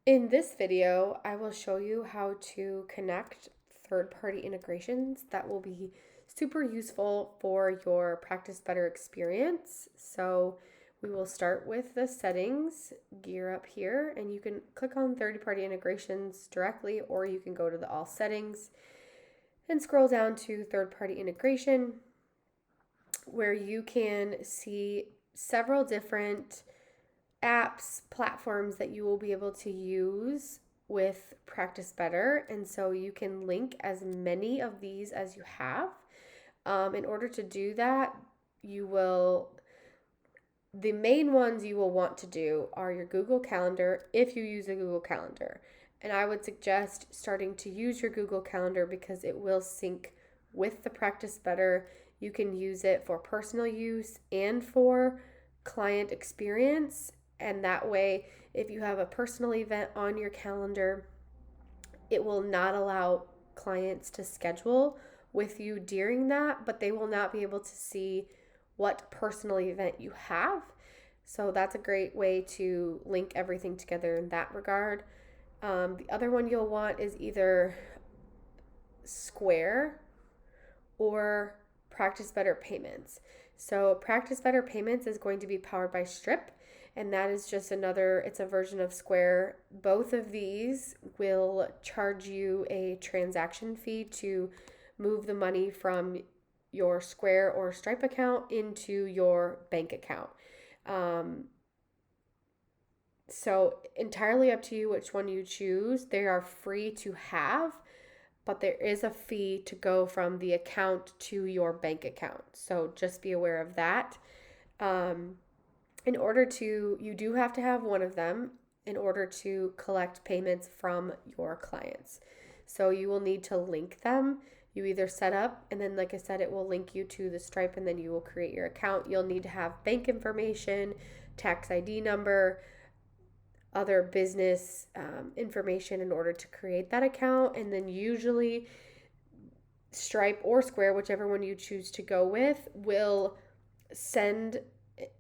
In this video, I will show you how to connect third-party integrations that will be super useful for your Practice Better experience. So we will start with the settings gear up here, and you can click on third-party integrations directly, or you can go to the all settings and scroll down to third-party integration, where you can see several different apps, platforms that you will be able to use with Practice Better. And so you can link as many of these as you have. In order to do that, the main ones you will want to do are your Google Calendar if you use a Google Calendar. And I would suggest starting to use your Google Calendar because it will sync with the Practice Better. You can use it for personal use and for client experience. And that way, if you have a personal event on your calendar, it will not allow clients to schedule with you during that, but they will not be able to see what personal event you have. So that's a great way to link everything together in that regard. The other one you'll want is either Square or Practice Better Payments. So Practice Better Payments is going to be powered by Stripe, and that is just it's a version of Square. Both of these will charge you a transaction fee to move the money from your Square or Stripe account into your bank account. So entirely up to you which one you choose. They are free to have, but there is a fee to go from the account to your bank account. So just be aware of that. You do have to have one of them in order to collect payments from your clients. So you will need to link them. You either set up, and then, like I said, it will link you to the Stripe, and then you will create your account. You'll need to have bank information, tax ID number, other business information in order to create that account. And then usually Stripe or Square, whichever one you choose to go with, will send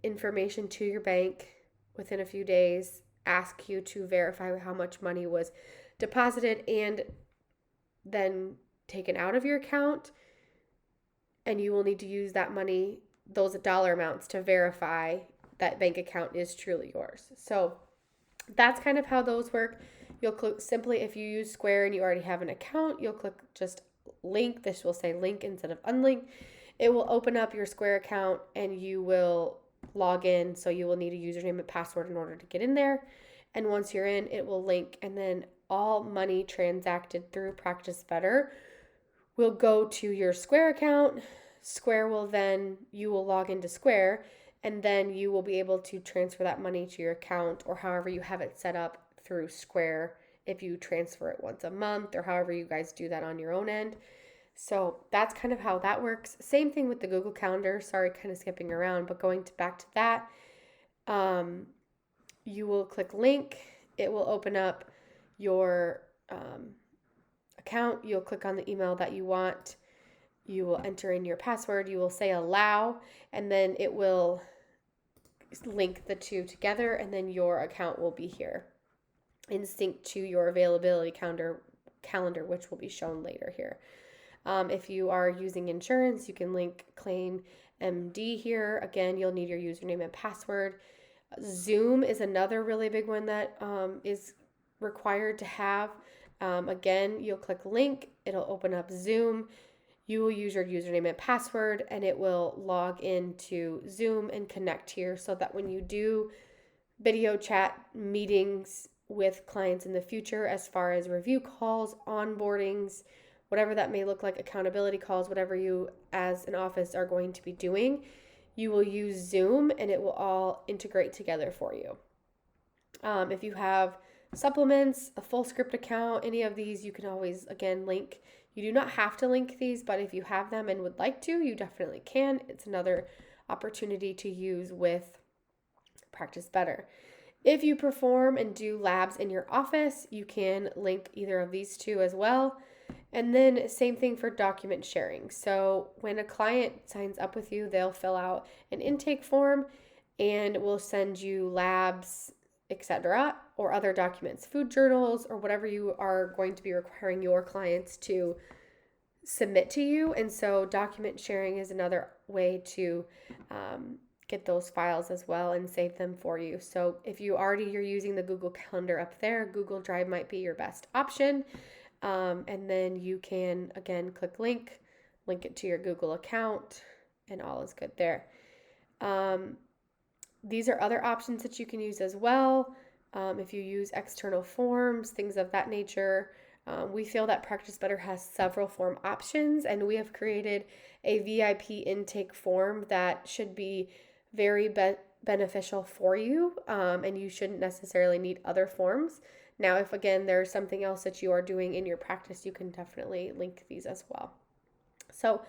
information to your bank within a few days, ask you to verify how much money was deposited and then taken out of your account. And you will need to use that money, those dollar amounts, to verify that bank account is truly yours. So that's kind of how those work. You'll click simply, if you use Square and you already have an account, you'll click just link. This will say link instead of unlink. It will open up your Square account and you will log in. So you will need a username and password in order to get in there. And once you're in, it will link, and then all money transacted through Practice Better will go to your Square account. You will log into Square, and then you will be able to transfer that money to your account, or however you have it set up through Square, if you transfer it once a month or however you guys do that on your own end. So that's kind of how that works. Same thing with the Google Calendar. Sorry, kind of skipping around, but back to that, you will click link. It will open up your account. You'll click on the email that you want. You will enter in your password. You will say allow, and then it will link the two together, and then your account will be here in sync to your availability calendar, which will be shown later here. If you are using insurance, you can link Claim MD here. Again, you'll need your username and password. Zoom is another really big one that is required to have. Again, you'll click link. It'll open up Zoom. You will use your username and password, and it will log into Zoom and connect here so that when you do video chat meetings with clients in the future, as far as review calls, onboardings, whatever that may look like, accountability calls, whatever you as an office are going to be doing, you will use Zoom and it will all integrate together for you. If you have supplements, a Fullscript account, any of these, you can always, again, link. You do not have to link these, but if you have them and would like to, you definitely can. It's another opportunity to use with Practice Better. If you perform and do labs in your office, you can link either of these two as well. And then same thing for document sharing. So when a client signs up with you, they'll fill out an intake form and we'll send you labs etc., or other documents, food journals, or whatever you are going to be requiring your clients to submit to you. And so document sharing is another way to get those files as well and save them for you. So if you're using the Google Calendar up there, Google Drive might be your best option. And then you can, again, link it to your Google account, and all is good there. These are other options that you can use as well. If you use external forms, things of that nature. We feel that Practice Better has several form options, and we have created a VIP intake form that should be very beneficial for you, and you shouldn't necessarily need other forms. Now, if again there's something else that you are doing in your practice, you can definitely link these as well. So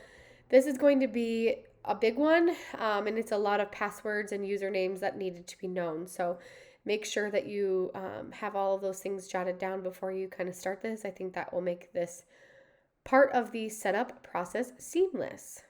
this is going to be a big one, and it's a lot of passwords and usernames that needed to be known. So make sure that you have all of those things jotted down before you kind of start this. I think that will make this part of the setup process seamless.